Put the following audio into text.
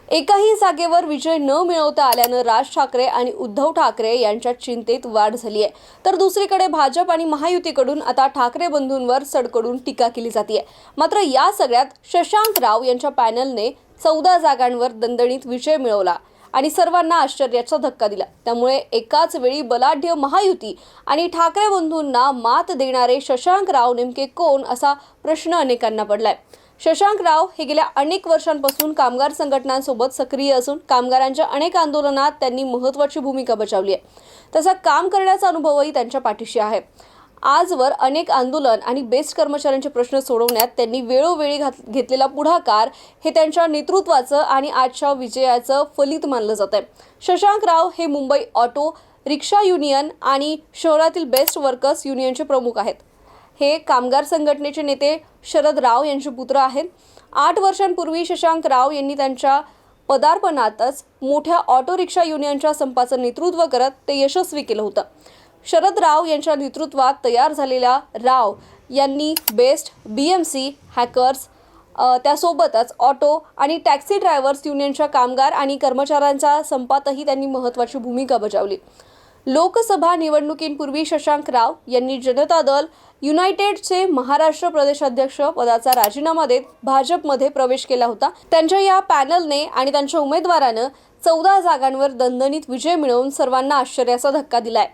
एकाही जागेवर विजय न मिळवता आल्यानं राज ठाकरे आणि उद्धव ठाकरे यांच्या चिंतेत वाढ झाली आहे। तर दुसरीकडे भाजप आणि महायुतीकडून आता ठाकरे बंधूंवर सडकडून टीका केली जाते। मात्र या सगळ्यात शशांक राव यांच्या पॅनलने 14 जागांवर दणदणीत विजय मिळवला आणि सर्वांना आश्चर्याचा धक्का दिला। त्यामुळे एकाच वेळी बलाढ्य महायुती आणि ठाकरे बंधूंना मात देणारे शशांक राव नेमके कोण असा प्रश्न अनेकांना पडलाय। शशांक राव हे गेल्या अनेक वर्षांपासून कामगार संघटनांसोबत सक्रिय असून कामगारांच्या अनेक आंदोलनात त्यांनी महत्त्वाची भूमिका बजावली आहे। तसा काम करण्याचा अनुभवही त्यांच्या पाठीशी आहे। आजवर अनेक आंदोलन आणि बेस्ट कर्मचाऱ्यांचे प्रश्न सोडवण्यात त्यांनी वेळोवेळी घेतलेला पुढाकार हे त्यांच्या नेतृत्वाचं आणि आजच्या विजयाचं फलित मानलं जातंय। शशांक राव हे मुंबई ऑटो रिक्षा युनियन आणि शहरातील बेस्ट वर्कर्स युनियनचे प्रमुख आहेत। हे कामगार संघटनेचे नेते शरद राव यांचे पुत्र आहेत। 8 वर्षांपूर्वी शशांक राव यांनी त्यांच्या पदार्पणातच मोठ्या ऑटो रिक्षा युनियनच्या संपाचं नेतृत्व करत ते यशस्वी केलं होतं। शरद राव यांच्या नेतृत्वात तयार झालेल्या राव यांनी बेस्ट, BMC, हॅकर्स, त्यासोबतच ऑटो आणि टॅक्सी ड्रायव्हर्स युनियनच्या कामगार आणि कर्मचाऱ्यांच्या संपातही त्यांनी महत्त्वाची भूमिका बजावली। लोकसभा निवडणुकींपूर्वी शशांक राव यांनी जनता दल युनायटेडचे महाराष्ट्र प्रदेशाध्यक्ष पदाचा राजीनामा देत भाजपमध्ये प्रवेश केला होता। त्यांच्या या पॅनलने आणि त्यांच्या उमेदवारानं 14 जागांवर दणदणीत विजय मिळवून सर्वांना आश्चर्याचा धक्का दिलाय।